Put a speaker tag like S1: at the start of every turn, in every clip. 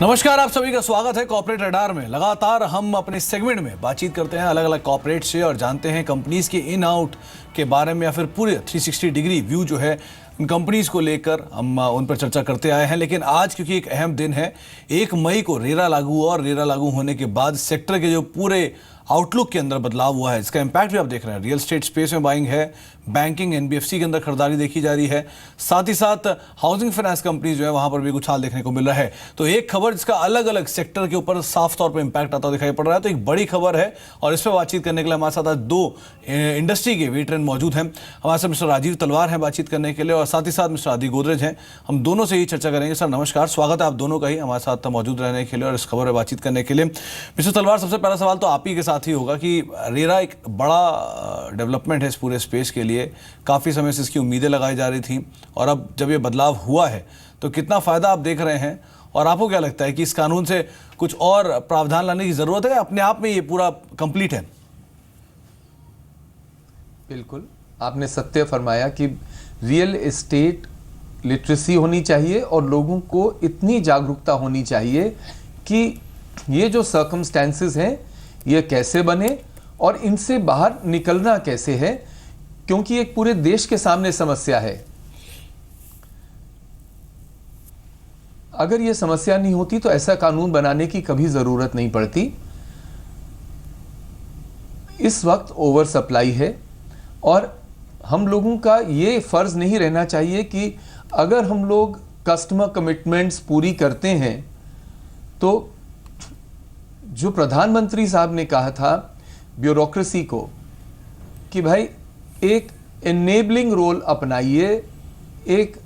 S1: नमस्कार, आप सभी का स्वागत है कॉर्पोरेट रडार में। लगातार हम अपने सेगमेंट में बातचीत करते हैं अलग अलग कॉर्पोरेट से और जानते हैं कंपनीज के इन आउट के बारे में, या फिर पूरे 360 डिग्री व्यू जो है उन कंपनीज को लेकर हम उन पर चर्चा करते आए हैं। लेकिन आज क्योंकि एक अहम दिन है, 1 मई को रेरा लागू हुआ और रेरा लागू होने के बाद सेक्टर के जो पूरे आउटलुक के अंदर बदलाव हुआ है, इसका इंपैक्ट भी आप देख रहे हैं। रियल एस्टेट स्पेस में बाइंग है, बैंकिंग एनबीएफसी के अंदर खरीदारी देखी जा रही है, साथ ही साथ हाउसिंग फाइनेंस कंपनी जो है वहां पर भी कुछ हाल देखने को मिल रहा है। तो एक खबर जिसका अलग अलग सेक्टर के ऊपर साफ तौर पर इंपैक्ट आता दिखाई पड़ रहा है, तो एक बड़ी खबर है और इस पर बातचीत करने के लिए हमारे साथ आज 2 इंडस्ट्री के वेटरन मौजूद हैं। हमारे साथ मिस्टर राजीव तलवार हैं बातचीत करने के लिए, और साथ ही साथ मिस्टर आदि गोदरेज हैं। हम दोनों से ही चर्चा करेंगे। सर नमस्कार, स्वागत है आप दोनों का ही हमारे साथ मौजूद रहने के लिए और इस खबर पर बातचीत करने के लिए। मिस्टर तलवार, सबसे पहला सवाल तो आप ही के साथ ही होगा कि रेरा एक बड़ा डेवलपमेंट है इस पूरे स्पेस के लिए, काफ़ी समय से इसकी उम्मीदें लगाई जा रही थी, और अब जब ये बदलाव हुआ है तो कितना फ़ायदा आप देख रहे हैं, और आपको क्या लगता है कि इस कानून से कुछ और प्रावधान लाने की ज़रूरत है, अपने आप में ये पूरा कंप्लीट है?
S2: बिल्कुल, आपने सत्य फरमाया कि रियल एस्टेट लिटरेसी होनी चाहिए और लोगों को इतनी जागरूकता होनी चाहिए कि ये जो सर्कमस्टेंसेस हैं ये कैसे बने और इनसे बाहर निकलना कैसे है, क्योंकि एक पूरे देश के सामने समस्या है। अगर ये समस्या नहीं होती तो ऐसा कानून बनाने की कभी जरूरत नहीं पड़ती। इस वक्त ओवर सप्लाई है और हम लोगों का ये फर्ज नहीं रहना चाहिए कि अगर हम लोग कस्टमर कमिटमेंट्स पूरी करते हैं तो जो प्रधानमंत्री साहब ने कहा था ब्यूरोक्रेसी को कि भाई एक एनेबलिंग रोल अपनाइए, एक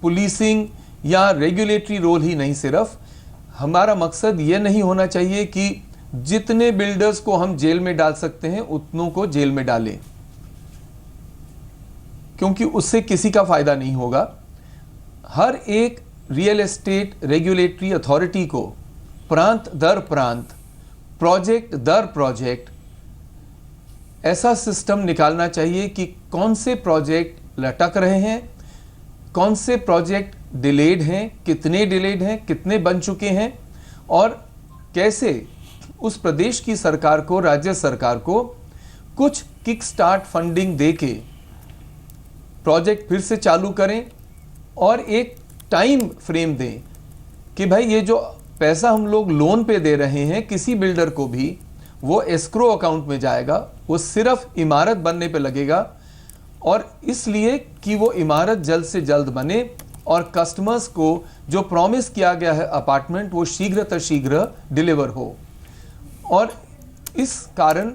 S2: पुलिसिंग या रेगुलेटरी रोल ही नहीं, सिर्फ हमारा मकसद ये नहीं होना चाहिए कि जितने बिल्डर्स को हम जेल में डाल सकते हैं उतनों को जेल में डालें, क्योंकि उससे किसी का फायदा नहीं होगा। हर एक रियल एस्टेट रेगुलेटरी अथॉरिटी को प्रांत दर प्रांत, प्रोजेक्ट दर प्रोजेक्ट ऐसा सिस्टम निकालना चाहिए कि कौन से प्रोजेक्ट लटक रहे हैं, कौन से प्रोजेक्ट डिलेड हैं, कितने डिलेड हैं, कितने बन चुके हैं, और कैसे उस प्रदेश की सरकार को, राज्य सरकार को कुछ किक स्टार्ट फंडिंग देके प्रोजेक्ट फिर से चालू करें और एक टाइम फ्रेम दें कि भाई ये जो पैसा हम लोग लोन पे दे रहे हैं किसी बिल्डर को भी, वो एस्क्रो अकाउंट में जाएगा, वो सिर्फ इमारत बनने पे लगेगा, और इसलिए कि वो इमारत जल्द से जल्द बने और कस्टमर्स को जो प्रॉमिस किया गया है अपार्टमेंट वो शीघ्र डिलीवर हो। और इस कारण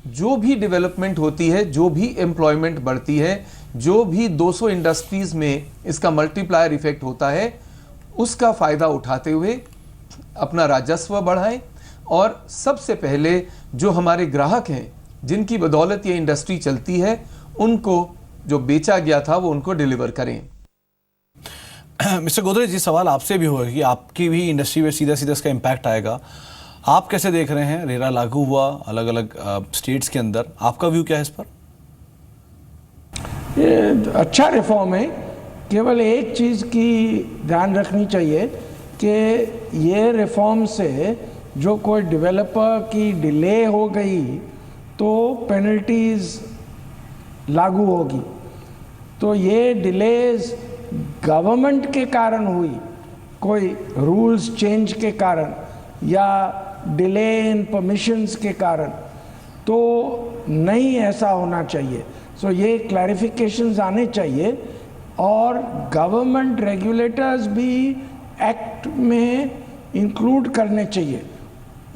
S2: जो भी डेवलपमेंट होती है, जो भी एम्प्लॉयमेंट बढ़ती है, जो भी 200 इंडस्ट्रीज में इसका मल्टीप्लायर इफेक्ट होता है, उसका फायदा उठाते हुए अपना राजस्व बढ़ाएं, और सबसे पहले जो हमारे ग्राहक हैं जिनकी बदौलत ये इंडस्ट्री चलती है, उनको जो बेचा गया था वो उनको डिलीवर करें।
S1: मिस्टर गोदरेज जी, सवाल आपसे भी होगा कि आपकी भी इंडस्ट्री में सीधा सीधा इसका इम्पैक्ट आएगा। आप कैसे देख रहे हैं? रेरा लागू हुआ अलग अलग स्टेट्स के अंदर, आपका व्यू क्या है इस पर?
S3: ये अच्छा रिफॉर्म है। केवल एक चीज़ की ध्यान रखनी चाहिए कि ये रिफॉर्म से जो कोई डेवलपर की डिले हो गई तो पेनल्टीज लागू होगी। तो ये डिलेज गवर्नमेंट के कारण हुई, कोई रूल्स चेंज के कारण या डिले इन परमिशंस के कारण, तो नहीं ऐसा होना चाहिए। सो ये क्लैरिफिकेशंस आने चाहिए, और गवर्नमेंट रेगुलेटर्स भी एक्ट में इंक्लूड करने चाहिए।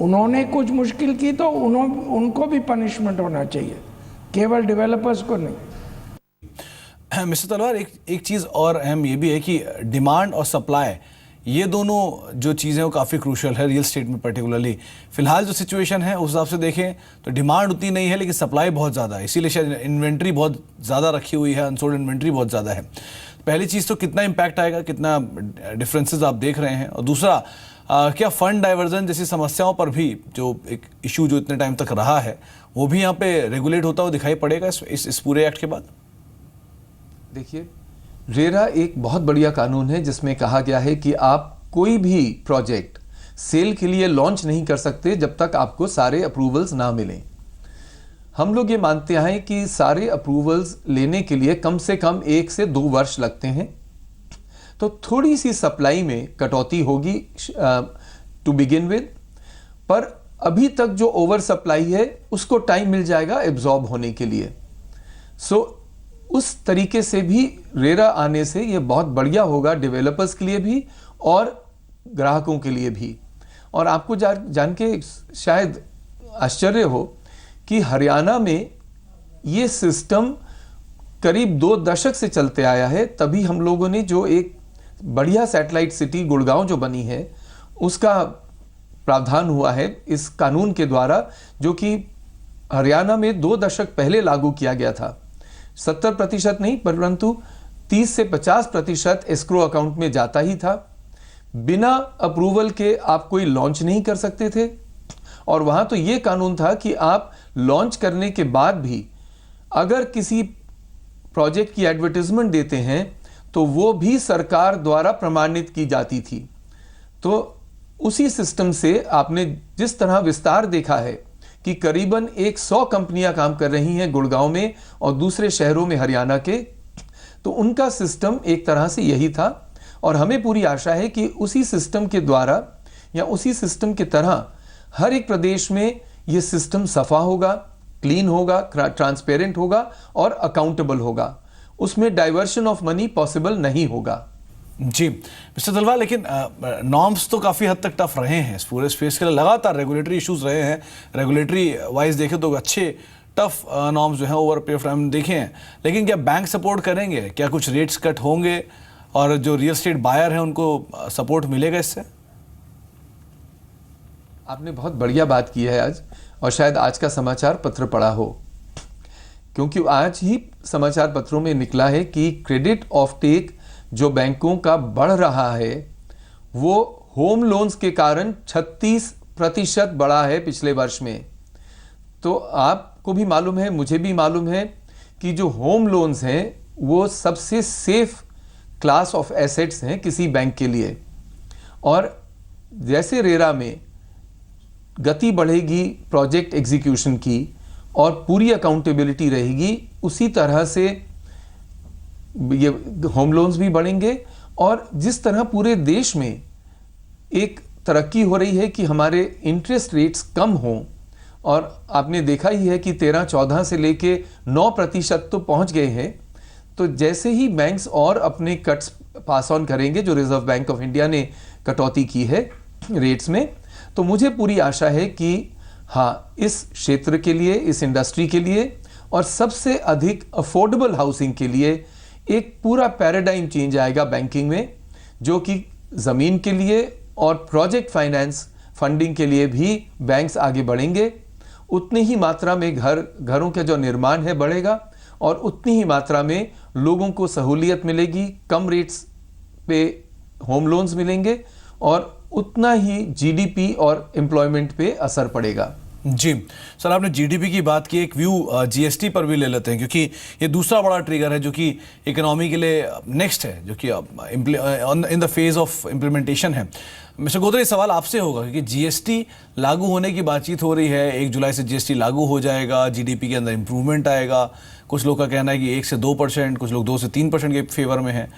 S3: उन्होंने कुछ मुश्किल की तो उनको भी पनिशमेंट होना चाहिए, केवल डेवलपर्स को नहीं।
S1: मिस्टर तलवार, एक चीज़ और अहम ये भी है कि डिमांड और सप्लाई, ये दोनों जो चीज़ें वो काफ़ी क्रूशल है रियल स्टेट में पर्टिकुलरली। फिलहाल जो सिचुएशन है उस हिसाब से देखें तो डिमांड उतनी नहीं है, लेकिन सप्लाई बहुत ज़्यादा है, इसीलिए शायद इन्वेंट्री बहुत ज़्यादा रखी हुई है, अनसोल्ड इन्वेंट्री बहुत ज़्यादा है। पहली चीज़ तो कितना इम्पैक्ट आएगा, कितना डिफरेंसेस आप देख रहे हैं, और दूसरा क्या फंड डाइवर्जन जैसी समस्याओं पर भी जो एक इशू जो इतने टाइम तक रहा है वो भी यहाँ पे रेगुलेट होता हुआ दिखाई पड़ेगा इस पूरे एक्ट के बाद?
S2: देखिए, रेरा एक बहुत बढ़िया कानून है जिसमें कहा गया है कि आप कोई भी प्रोजेक्ट सेल के लिए लॉन्च नहीं कर सकते जब तक आपको सारे अप्रूवल्स ना मिलें। हम लोग ये मानते हैं कि सारे अप्रूवल्स लेने के लिए कम से कम 1 से 2 वर्ष लगते हैं, तो थोड़ी सी सप्लाई में कटौती होगी टू बिगिन विद, पर अभी तक जो ओवर सप्लाई है उसको टाइम मिल जाएगा एब्जॉर्ब होने के लिए। सो उस तरीके से भी रेरा आने से ये बहुत बढ़िया होगा डेवलपर्स के लिए भी और ग्राहकों के लिए भी। और आपको जान के शायद आश्चर्य हो कि हरियाणा में ये सिस्टम करीब 2 दशक से चलते आया है। तभी हम लोगों ने जो एक बढ़िया सैटेलाइट सिटी गुड़गांव जो बनी है उसका प्रावधान हुआ है इस कानून के द्वारा, जो कि हरियाणा में 2 दशक पहले लागू किया गया था। 70% नहीं परंतु 30 से 50% एस्क्रो अकाउंट में जाता ही था। बिना अप्रूवल के आप कोई लॉन्च नहीं कर सकते थे, और वहां तो ये कानून था कि आप लॉन्च करने के बाद भी अगर किसी प्रोजेक्ट की एडवर्टाइजमेंट देते हैं तो वो भी सरकार द्वारा प्रमाणित की जाती थी। तो उसी सिस्टम से आपने जिस तरह विस्तार देखा है कि करीबन 100 कंपनियां काम कर रही हैं गुड़गांव में और दूसरे शहरों में हरियाणा के, तो उनका सिस्टम एक तरह से यही था। और हमें पूरी आशा है कि उसी सिस्टम के द्वारा या उसी सिस्टम की तरह हर एक प्रदेश में यह सिस्टम सफा होगा, क्लीन होगा, ट्रांसपेरेंट होगा और अकाउंटेबल होगा। उसमें डाइवर्शन ऑफ मनी पॉसिबल नहीं होगा।
S1: जी मिस्टर तलवार, लेकिन नॉर्म्स तो काफ़ी हद तक टफ रहे हैं इस पूरे स्पेस के लिए। लगातार रेगुलेटरी इश्यूज रहे हैं, रेगुलेटरी वाइज देखें तो अच्छे टफ नॉर्म्स जो हैं ओवर पीरियड ऑफ टाइम देखे हैं। लेकिन क्या बैंक सपोर्ट करेंगे? क्या कुछ रेट्स कट होंगे और जो रियल एस्टेट बायर हैं उनको सपोर्ट मिलेगा इससे?
S2: आपने बहुत बढ़िया बात की है आज, और शायद आज का समाचार पत्र पढ़ा हो, क्योंकि आज ही समाचार पत्रों में निकला है कि क्रेडिट ऑफ टेक जो बैंकों का बढ़ रहा है वो होम लोन्स के कारण 36% बढ़ा है पिछले वर्ष में। तो आपको भी मालूम है, मुझे भी मालूम है कि जो होम लोन्स हैं वो सबसे सेफ क्लास ऑफ एसेट्स हैं किसी बैंक के लिए। और जैसे रेरा में गति बढ़ेगी प्रोजेक्ट एग्जीक्यूशन की और पूरी अकाउंटेबिलिटी रहेगी, उसी तरह से ये होम लोन्स भी बढ़ेंगे। और जिस तरह पूरे देश में एक तरक्की हो रही है कि हमारे इंटरेस्ट रेट्स कम हों, और आपने देखा ही है कि 13-14 से लेके 9% तो पहुंच गए हैं, तो जैसे ही बैंक्स और अपने कट्स पास ऑन करेंगे, जो रिजर्व बैंक ऑफ इंडिया ने कटौती की है रेट्स में, तो मुझे पूरी आशा है कि हाँ, इस क्षेत्र के लिए, इस इंडस्ट्री के लिए और सबसे अधिक अफोर्डेबल हाउसिंग के लिए एक पूरा पैराडाइम चेंज आएगा बैंकिंग में, जो कि ज़मीन के लिए और प्रोजेक्ट फाइनेंस फंडिंग के लिए भी बैंक्स आगे बढ़ेंगे। उतनी ही मात्रा में घरों का जो निर्माण है बढ़ेगा, और उतनी ही मात्रा में लोगों को सहूलियत मिलेगी, कम रेट्स पे होम लोन्स मिलेंगे, और उतना ही जीडीपी और एम्प्लॉयमेंट पे असर पड़ेगा।
S1: जी सर, आपने जीडीपी की बात की, एक व्यू जीएसटी पर भी ले लेते हैं, क्योंकि ये दूसरा बड़ा ट्रिगर है जो कि इकोनॉमी के लिए नेक्स्ट है, जो कि in the phase of implementation है। मिस्टर गोदरे, सवाल आपसे होगा, क्योंकि जीएसटी लागू होने की बातचीत हो रही है, 1 जुलाई से जीएसटी लागू हो जाएगा, जीडीपी के अंदर इंप्रूवमेंट आएगा। कुछ लोग का कहना है कि 1 से 2%, कुछ लोग 2 से 3% के फेवर में है।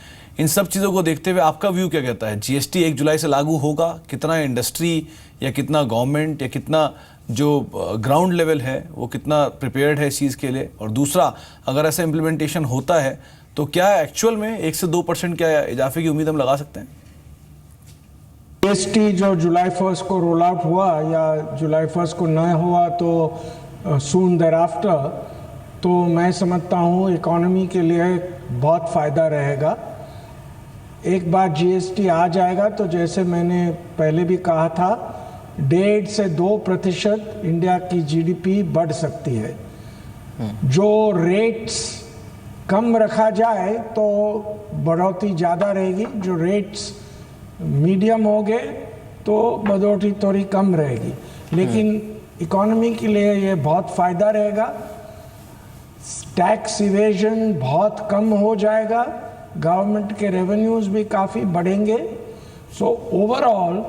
S1: इन सब चीज़ों को देखते हुए आपका व्यू क्या कहता है? जीएसटी 1 जुलाई से लागू होगा, कितना इंडस्ट्री या कितना गवर्नमेंट या कितना जो ग्राउंड लेवल है वो कितना प्रिपेयर्ड है इस चीज़ के लिए? और दूसरा, अगर ऐसा इम्प्लीमेंटेशन होता है तो क्या एक्चुअल में 1 से 2% क्या इजाफे की उम्मीद हम लगा सकते हैं?
S3: जीएसटी जो जुलाई 1 को रोल आउट हुआ या जुलाई 1 को न हुआ तो सून देयर आफ्टर, तो मैं समझता हूँ इकोनॉमी के लिए बहुत फ़ायदा रहेगा। एक बार जीएसटी आ जाएगा तो जैसे मैंने पहले भी कहा था, 1.5 से 2% इंडिया की जीडीपी बढ़ सकती है। जो रेट्स कम रखा जाए तो बढ़ोतरी ज़्यादा रहेगी, जो रेट्स मीडियम हो गए तो बढ़ोतरी थोड़ी कम रहेगी। लेकिन इकोनॉमी के लिए ये बहुत फ़ायदा रहेगा। टैक्स इवेजन बहुत कम हो जाएगा, गवर्नमेंट के रेवेन्यूज़ भी काफ़ी बढ़ेंगे। सो ओवरऑल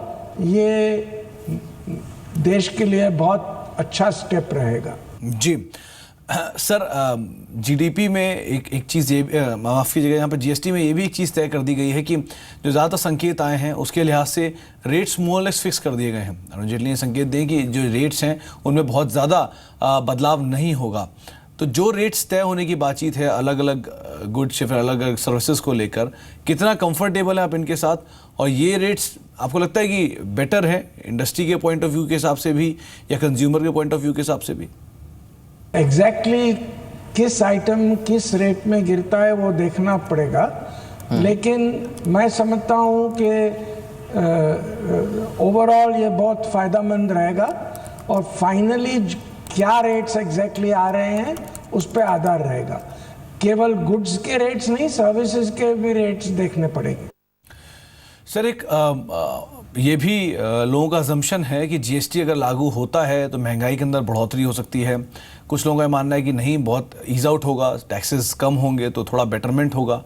S3: ये देश के लिए बहुत अच्छा स्टेप रहेगा।
S1: जी सर, जीडीपी में एक चीज़ ये, माफ़ कीजिएगा, यहाँ पर जीएसटी में ये भी एक चीज़ तय कर दी गई है कि जो ज़्यादातर संकेत आए हैं उसके लिहाज से रेट्स मोर लेस फिक्स कर दिए गए हैं। अरुण जेटली ने संकेत दिए कि जो रेट्स हैं उनमें बहुत ज़्यादा बदलाव नहीं होगा। तो जो रेट्स तय होने की बातचीत है अलग अलग गुड्स या फिर अलग अलग सर्विसेज को लेकर, कितना कंफर्टेबल है आप इनके साथ? और ये रेट्स आपको लगता है कि बेटर है इंडस्ट्री के पॉइंट ऑफ व्यू के हिसाब से भी या कंज्यूमर के पॉइंट ऑफ व्यू के हिसाब से भी?
S3: एग्जैक्टली किस आइटम किस रेट में गिरता है वो देखना पड़ेगा, लेकिन मैं समझता हूँ कि ओवरऑल ये बहुत फ़ायदेमंद रहेगा और फाइनली क्या रेट्स एग्जैक्टली आ रहे हैं उस पर आधार रहेगा। केवल गुड्स के रेट्स नहीं, सर्विसेज के भी रेट्स देखने पड़ेंगे।
S1: सर, एक ये भी लोगों का अजम्पशन है कि जीएसटी अगर लागू होता है तो महंगाई के अंदर बढ़ोतरी हो सकती है। कुछ लोगों का मानना है कि नहीं, बहुत ईज आउट होगा, टैक्सेस कम होंगे तो थोड़ा बेटरमेंट होगा,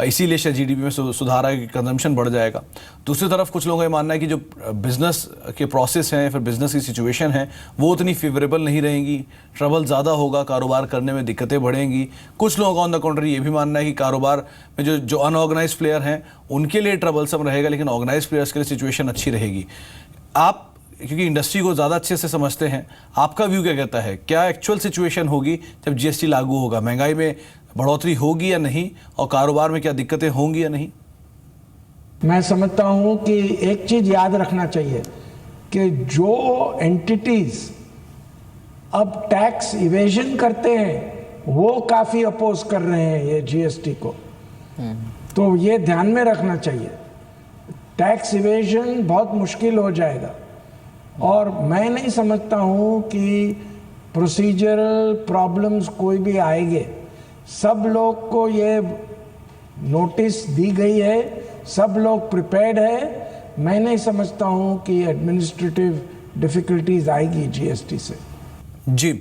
S1: इसीलिए शायद जीडीपी में सुधार है कि कंजम्पशन बढ़ जाएगा। दूसरी तरफ कुछ लोगों का मानना है कि जो बिज़नेस के प्रोसेस हैं, फिर बिज़नेस की सिचुएशन है, वो उतनी फेवरेबल नहीं रहेंगी, ट्रबल ज़्यादा होगा, कारोबार करने में दिक्कतें बढ़ेंगी। कुछ लोगों का ऑन द कॉन्ट्री ये भी मानना है कि कारोबार में जो अनऑर्गेनाइज प्लेयर हैं उनके लिए ट्रबलसम रहेगा, लेकिन ऑर्गेनाइज प्लेयर्स के लिए सिचुएशन अच्छी रहेगी। आप क्योंकि इंडस्ट्री को ज़्यादा अच्छे से समझते हैं, आपका व्यू क्या कहता है? क्या एक्चुअल सिचुएशन होगी जब जीएसटी लागू होगा? महंगाई में बढ़ोतरी होगी या नहीं, और कारोबार में क्या दिक्कतें होंगी या नहीं?
S3: मैं समझता हूँ कि एक चीज़ याद रखना चाहिए कि जो एंटिटीज अब टैक्स इवेजन करते हैं वो काफ़ी अपोज कर रहे हैं ये जीएसटी को, तो ये ध्यान में रखना चाहिए। टैक्स इवेजन बहुत मुश्किल हो जाएगा और मैं नहीं समझता हूँ कि प्रोसीजरल प्रॉब्लम्स कोई भी आएंगे। सब लोग को ये नोटिस दी गई है, सब लोग प्रिपेयर्ड है। मैं नहीं समझता हूँ कि एडमिनिस्ट्रेटिव डिफिकल्टीज आएगी जीएसटी से।
S1: जी,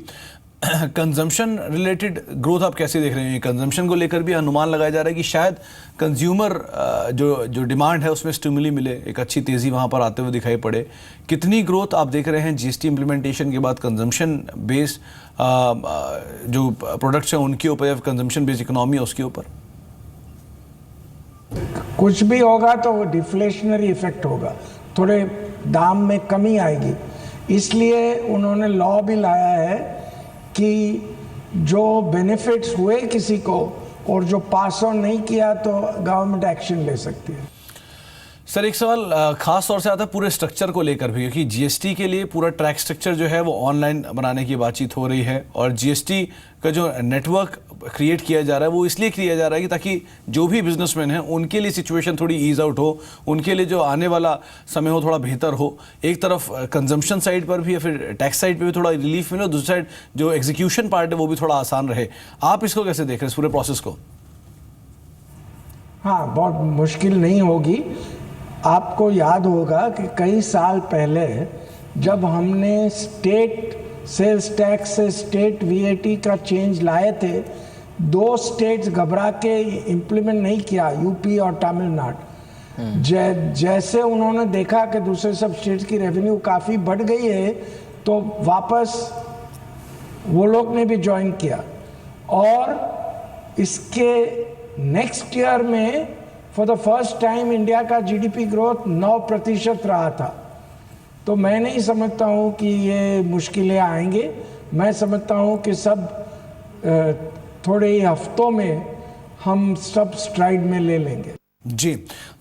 S1: कंजम्पशन रिलेटेड ग्रोथ आप कैसे देख रहे हैं? कंजम्पशन को लेकर भी अनुमान लगाया जा रहा है कि शायद कंज्यूमर जो डिमांड है उसमें स्टिमुली मिले, एक अच्छी तेज़ी वहाँ पर आते हुए दिखाई पड़े। कितनी ग्रोथ आप देख रहे हैं जीएसटी इम्प्लीमेंटेशन के बाद कंजम्पशन बेस्ड जो प्रोडक्ट्स हैं उनके ऊपर, या कंजम्पशन बेस्ड इकोनॉमी है उसके ऊपर?
S3: कुछ भी होगा तो डिफ्लेशनरी इफेक्ट होगा, थोड़े दाम में कमी आएगी। इसलिए उन्होंने लॉ भी लाया है कि जो बेनिफिट्स हुए किसी को और जो पास ऑन नहीं किया तो गवर्नमेंट एक्शन ले सकती है।
S1: सर, एक सवाल खास तौर से आता है पूरे स्ट्रक्चर को लेकर भी, क्योंकि जीएसटी के लिए पूरा ट्रैक स्ट्रक्चर जो है वो ऑनलाइन बनाने की बातचीत हो रही है, और जीएसटी का जो नेटवर्क क्रिएट किया जा रहा है वो इसलिए किया जा रहा है कि ताकि जो भी बिजनेसमैन हैं उनके लिए सिचुएशन थोड़ी ईज आउट हो, उनके लिए जो आने वाला समय हो थोड़ा बेहतर हो। एक तरफ कंजम्पशन साइड पर भी या फिर टैक्स साइड पर भी थोड़ा रिलीफ मिले, दूसरी साइड जो एग्जीक्यूशन पार्ट है वो भी थोड़ा आसान रहे। आप इसको कैसे देख रहे हैं, इस पूरे प्रोसेस को?
S3: हाँ, बहुत मुश्किल नहीं होगी। आपको याद होगा कि कई साल पहले जब हमने स्टेट सेल्स टैक्स से स्टेट वीएटी का चेंज लाए थे, 2 स्टेट्स घबरा के इम्प्लीमेंट नहीं किया, यूपी और तमिलनाडु। जैसे उन्होंने देखा कि दूसरे सब स्टेट्स की रेवेन्यू काफ़ी बढ़ गई है तो वापस वो लोग ने भी ज्वाइन किया, और इसके नेक्स्ट ईयर में for the first time India का जीडीपी ग्रोथ 9% रहा था। तो मैं नहीं समझता हूँ कि ये मुश्किलें आएंगे। मैं समझता हूँ कि सब थोड़े ही हफ्तों में हम सब स्ट्राइड में ले लेंगे।
S1: जी,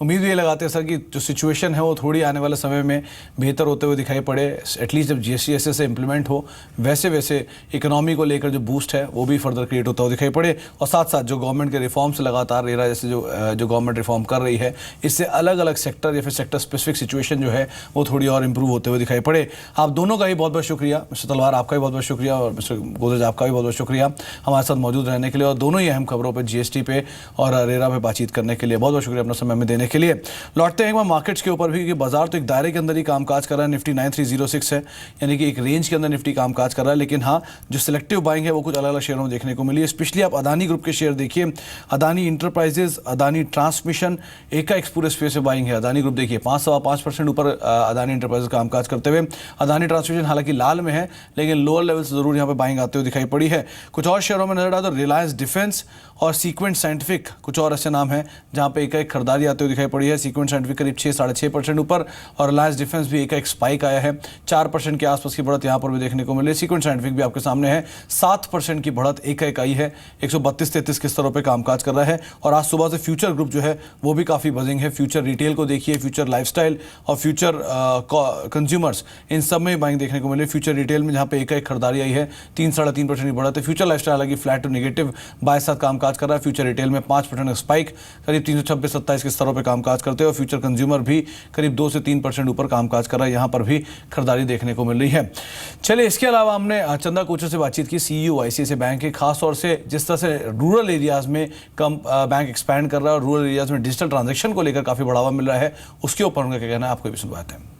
S1: उम्मीद ये लगाते हैं सर कि जो सिचुएशन है वो थोड़ी आने वाले समय में बेहतर होते हुए दिखाई पड़े। एटलीस्ट जब जीएसटी ऐसे से इम्प्लीमेंट हो वैसे वैसे इकोनॉमी को लेकर जो बूस्ट है वो भी फर्दर क्रिएट होता हुआ दिखाई पड़े, और साथ साथ जो गवर्नमेंट के रिफॉर्म्स लगातार रेरा जैसे जो गवर्नमेंट रिफॉर्म कर रही है, इससे अलग अलग सेक्टर या फिर सेक्टर स्पेसिफिक सिचुएशन जो है वो थोड़ी और इंप्रूव होते हुए दिखाई पड़े। आप दोनों का ही बहुत बहुत शुक्रिया। मिस्टर तलवार आपका भी बहुत बहुत शुक्रिया, और मिस्टर गोदरेज आपका भी बहुत बहुत शुक्रिया हमारे साथ मौजूद रहने के लिए, और दोनों ही अहम खबरों पर जीएसटी पे और रेरा पे बातचीत करने के लिए बहुत बहुत शुक्रिया अपना समय में देने के लिए। लौटते हैं एक बार मार्केट्स के ऊपर भी, क्योंकि बाजार तो एक दायरे के अंदर ही कामकाज कर रहा है। निफ्टी 9306 है, यानी कि एक रेंज के अंदर निफ्टी कामकाज कर रहा है। लेकिन हाँ, जो सिलेक्टिव बाइंग है वो कुछ अलग अलग शेयरों में देखने को मिली है। स्पेशली आप अदानी ग्रुप के शेयर देखिए, अदानी इंटरप्राइजेज, अदानी ट्रांसमिशन, एकाएक्स पूरे स्पेस में बाइंग है। अदानी ग्रुप देखिए 5.5% ऊपर अदानी इंटरप्राइजेज कामकाज करते हुए। अदानी ट्रांसमिशन हालांकि लाल में है, लेकिन लोअर लेवल से जरूर यहाँ पे बाइंग आते हुए दिखाई पड़ी है। कुछ और शेयरों में नजर डाल तो रिलायंस डिफेंस और सीक्वेंट साइंटिफिक कुछ और ऐसे नाम हैं जहां पे एक खरीदारी आते हुए दिखाई पड़ी है। सीक्वेंट साइंटिफिक करीब 6-6.5% ऊपर और रिलायंस डिफेंस भी एक स्पाइक आया है। 4% के आसपास की बढ़त यहां पर भी देखने को मिली। सीक्वेंट साइंटिफिक भी आपके सामने है, 7% की बढ़त एक आई है, 132-33 के स्तरों पर कामकाज कर रहा है। और आज सुबह से फ्यूचर ग्रुप जो है वो भी काफी बजिंग है। फ्यूचर रिटेल को देखिए, फ्यूचर लाइफस्टाइल और फ्यूचर कंज्यूमर्स, इन सब में बाइंग देखने को मिले। फ्यूचर रिटेल में जहां पे एक खरीदारी आई है 3-3.5% की बढ़त है। फ्यूचर लाइफस्टाइल हालांकि फ्लैट टू नेगेटिव बाय साथ कामकाज कर रहा है। फ्यूचर रिटेल में 5% का स्पाइक करीब 326-27 के स्तरों पर कामकाज करते हैं। और फ्यूचर कंज्यूमर भी करीब 2 से 3% ऊपर कामकाज कर रहा है। यहाँ पर भी खरीदारी देखने को मिल रही है। चलिए, इसके अलावा हमने चंदा कोचर से बातचीत की, सीईओ आईसीआईसीआई बैंक के, खासतौर से जिस तरह से रूरल एरियाज में बैंक एक्सपैंड कर रहा है और रूरल एरियाज में डिजिटल ट्रांजेक्शन को लेकर काफी बढ़ावा मिल रहा है, उसके ऊपर उनका क्या कहना है, आपको भी सुनवाते हैं।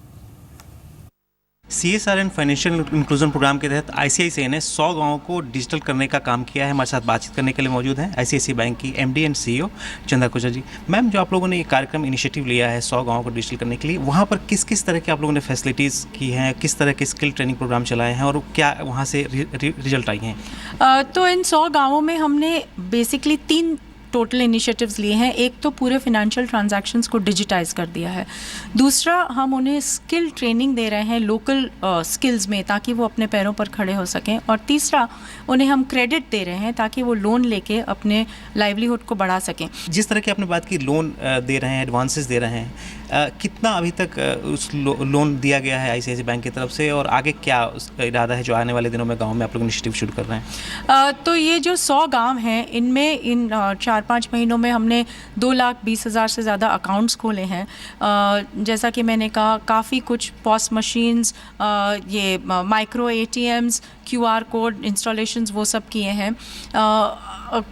S4: CSR and financial inclusion program के तहत ICICI ने 100 गांवों को डिजिटल करने का काम किया है। हमारे साथ बातचीत करने के लिए मौजूद हैं ICICI बैंक की MD and CEO Chanda Kochhar ji. Ma'am, जो आप लोगों ने ये कार्यक्रम इनिशिएटिव लिया है 100 गांवों को डिजिटल करने के लिए, वहाँ पर किस किस तरह के आप लोगों ने फैसिलिटीज़ की हैं, किस तरह के स्किल ट्रेनिंग प्रोग्राम चलाए हैं और क्या वहाँ से रिजल्ट आई हैं?
S5: तो इन 100 गांवों में हमने बेसिकली 3 टोटल इनिशिएटिव्स लिए हैं। एक तो पूरे फिनेंशियल ट्रांजैक्शंस को डिजिटाइज कर दिया है। दूसरा, हम उन्हें स्किल ट्रेनिंग दे रहे हैं लोकल स्किल्स में, ताकि वो अपने पैरों पर खड़े हो सकें। और तीसरा, उन्हें हम क्रेडिट दे रहे हैं ताकि वो लोन लेके अपने लाइवलीहुड को बढ़ा सकें।
S4: जिस तरह की आपने बात की, लोन दे रहे हैं, एडवांसेस दे रहे हैं, कितना अभी तक उस लोन दिया गया है ICICI बैंक की तरफ से, और आगे क्या इरादा है जो आने वाले दिनों में गाँव में आप लोग इनिशिएटिव शुरू कर रहे हैं?
S5: तो ये जो 100 गांव हैं, इनमें इन 4-5 महीनों में हमने 2,20,000 से ज़्यादा अकाउंट्स खोले हैं। जैसा कि मैंने कहा, काफ़ी कुछ पॉस मशीन्स, ये micro ATMs, QR code installations, वो सब किए हैं।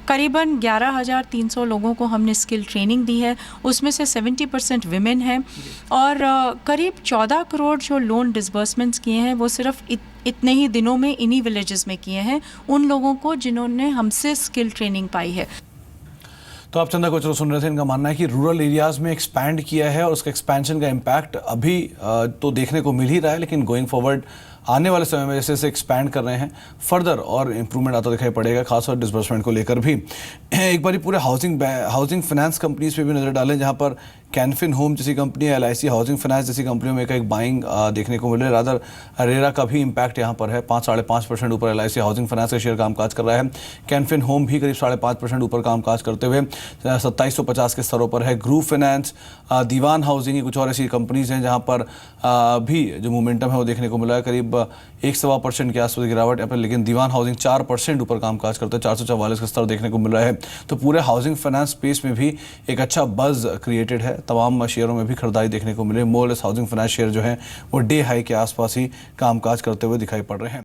S5: करीबन 11,300 लोगों को हमने स्किल ट्रेनिंग दी है, उसमें से 70% विमेन हैं। और करीब 14 करोड़ जो लोन डिसबर्समेंट्स किए हैं वो सिर्फ इतने ही दिनों में इन्हीं विलेजेस में किए हैं, उन लोगों को जिन्होंने हमसे स्किल ट्रेनिंग पाई है।
S1: तो आप चंदा कोचर सुन रहे थे, इनका मानना है कि रूरल एरियाज में एक्सपैंड किया है और उसका एक्सपेंशन का इम्पैक्ट अभी तो देखने को मिल ही रहा है, लेकिन गोइंग फॉरवर्ड आने वाले समय में जैसे जैसे एक्सपैंड कर रहे हैं फर्दर और इम्प्रूवमेंट आता दिखाई पड़ेगा, खासतौर डिसबर्समेंट को लेकर भी। एक बार पूरे हाउसिंग फाइनेंस कंपनीज पे भी नजर डालें, जहां पर कैनफिन होम जैसी कंपनी, LIC हाउसिंग फाइनेंस जैसी कंपनियों में एक बाइंग देखने को मिल रहा है। रादर रेरा का भी इम्पैक्ट यहाँ पर है, 5-5.5% ऊपर LIC हाउसिंग फाइनेंस का शेयर कामकाज कर रहा है। कैनफिन होम भी करीब 5.5% ऊपर कामकाज करते हुए 2750 के स्तरों पर है। ग्रुप फाइनेंस, दीवान हाउसिंग की कुछ और ऐसी कंपनीज हैं जहाँ पर भी जो मोमेंटम है वो देखने को मिला है, करीब 1.25% के आसपास गिरावट है, लेकिन दीवान हाउसिंग 4% ऊपर कामकाज करते हैं, 444 का स्तर देखने को मिल रहा है। तो पूरे हाउसिंग फाइनेंस स्पेस में भी एक अच्छा बज़ क्रिएटेड है, तमाम शेयरों में भी खरीदारी देखने को मिले। मोरलेस हाउसिंग फाइनेंस शेयर जो है वो डे हाई के आसपास ही कामकाज करते हुए दिखाई पड़ रहे हैं।